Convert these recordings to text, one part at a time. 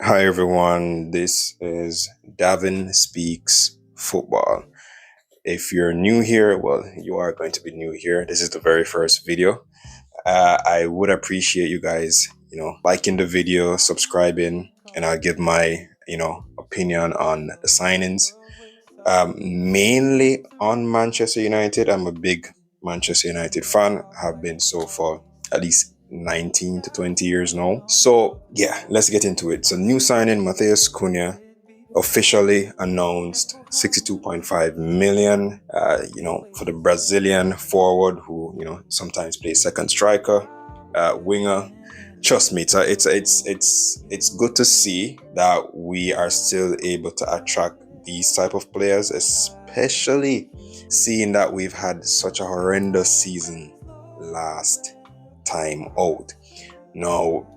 Hi everyone, this is Davin Speaks Football. If you're new here, well, you are going to be new here. This is the very first video. I would appreciate you guys, liking the video, subscribing, and I'll give my, opinion on the signings. Mainly on Manchester United. I'm a big Manchester United fan. Have been so for at least 19 to 20 years now. So yeah, let's get into it. So new signing Matheus Cunha officially announced 62.5 million, for the Brazilian forward who, sometimes plays second striker, winger. Trust me, it's good to see that we are still able to attract these type of players, especially seeing that we've had such a horrendous season last time out. Now,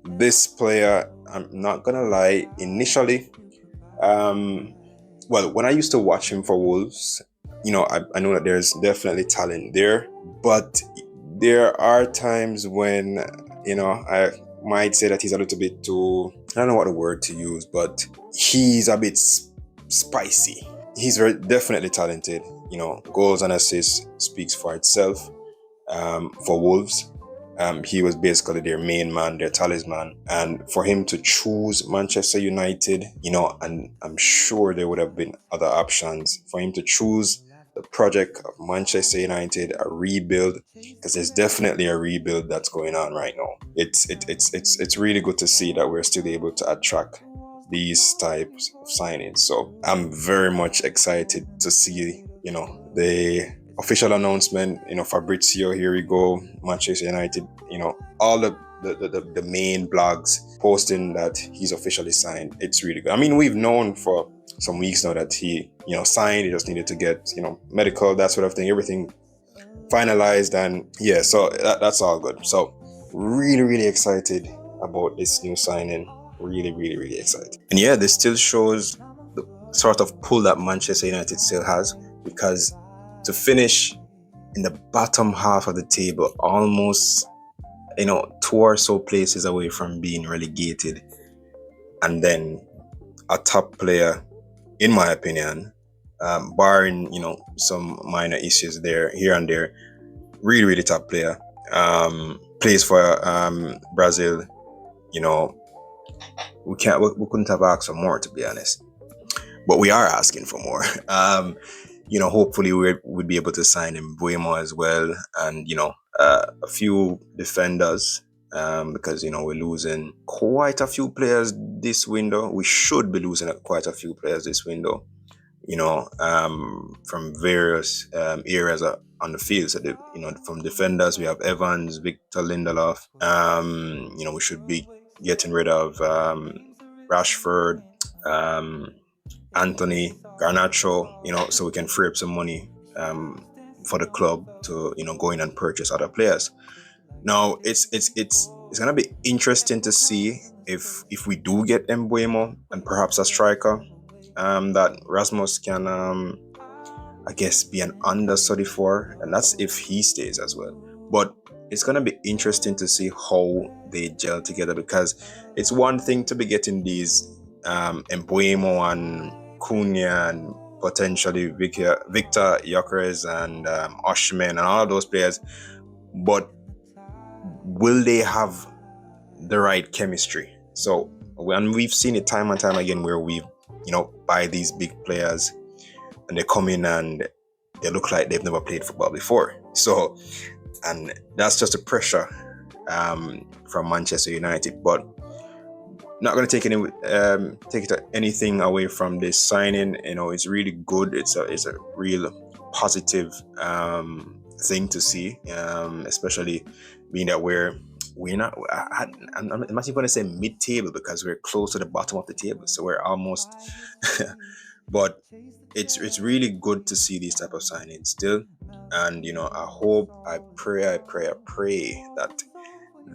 this player, I'm not gonna lie, initially, um, well, when I used to watch him for Wolves, I know that there's definitely talent there, but there are times when, I might say that he's a little bit too, I don't know what the word to use, but he's a bit spicy. He's definitely talented. Goals and assists speaks for itself. For Wolves, he was basically their main man, their talisman. And for him to choose Manchester United, and I'm sure there would have been other options, for him to choose the project of Manchester United, a rebuild, because there's definitely a rebuild that's going on right now. It's really good to see that we're still able to attract these types of signings. So I'm very much excited to see, the official announcement. Fabrizio, here we go, Manchester United, all the main blogs posting that he's officially signed. It's really good. I mean, we've known for some weeks now that he, signed. He just needed to get, medical, that sort of thing, everything finalized. And yeah, so that's all good. So really, really excited about this new signing. Really, really, really excited. And yeah, this still shows the sort of pull that Manchester United still has, because to finish in the bottom half of the table, almost, two or so places away from being relegated, and then a top player, in my opinion, barring, some minor issues there, here and there, really, really top player, plays for Brazil. We couldn't have asked for more, to be honest, but we are asking for more. Hopefully we'd be able to sign in Buemo as well, and a few defenders, because we're losing quite a few players this window. We should be losing quite a few players this window, from various areas on the field. So from defenders we have Evans, Victor Lindelof. We should be getting rid of Rashford, Anthony, Garnacho, so we can free up some money for the club to go in and purchase other players. Now it's gonna be interesting to see if we do get Mbuemo and perhaps a striker, that Rasmus can I guess be an understudy for, and that's if he stays as well. But it's gonna be interesting to see how they gel together, because it's one thing to be getting these Mbuemo and Cunha and potentially Victor Gyökeres and Osimhen and all of those players, but will they have the right chemistry? So when we've seen it time and time again, where we buy these big players and they come in and they look like they've never played football before. So, and that's just the pressure from Manchester United. But not going to take anything away from this signing. It's really good. It's a real positive thing to see, especially being that we're not. I'm not even going to say mid-table, because we're close to the bottom of the table, so we're almost. But it's really good to see these type of signings still, and I hope, I pray that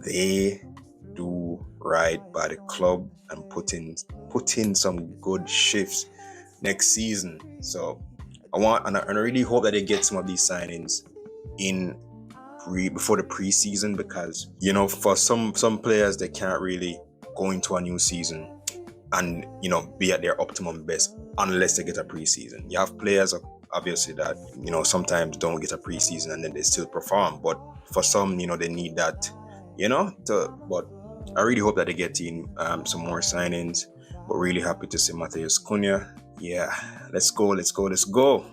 they do right by the club and put in some good shifts next season. So I really hope that they get some of these signings in before the preseason, because for some players, they can't really go into a new season and be at their optimum best unless they get a preseason. You have players obviously that sometimes don't get a preseason and then they still perform, but for some they need that but I really hope that they get in some more signings. But really happy to see Matheus Cunha. Yeah, let's go.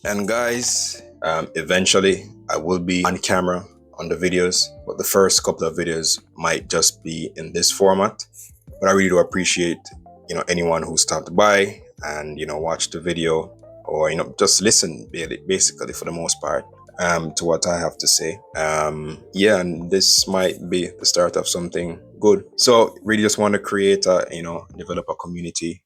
And guys, eventually I will be on camera on the videos, but the first couple of videos might just be in this format. But I really do appreciate anyone who stopped by and watched the video, or just listen basically for the most part to what I have to say. Yeah, and this might be the start of something good. So really just want to create develop a community,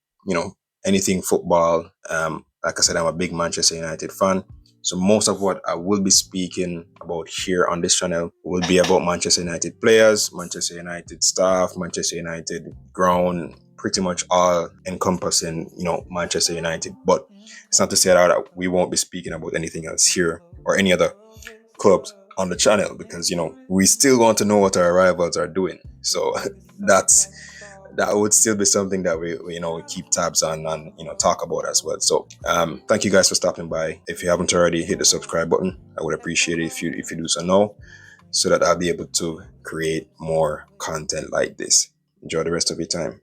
anything football. Like I said, I'm a big Manchester United fan. So most of what I will be speaking about here on this channel will be about Manchester United players, Manchester United staff, Manchester United ground, pretty much all encompassing, Manchester United. But it's not to say that we won't be speaking about anything else here or any other clubs on the channel, because we still want to know what our rivals are doing. So that would still be something that we keep tabs on and talk about as well. So thank you guys for stopping by. If you haven't already, hit the subscribe button. I would appreciate it if you do so now, so that I'll be able to create more content like this. Enjoy the rest of your time.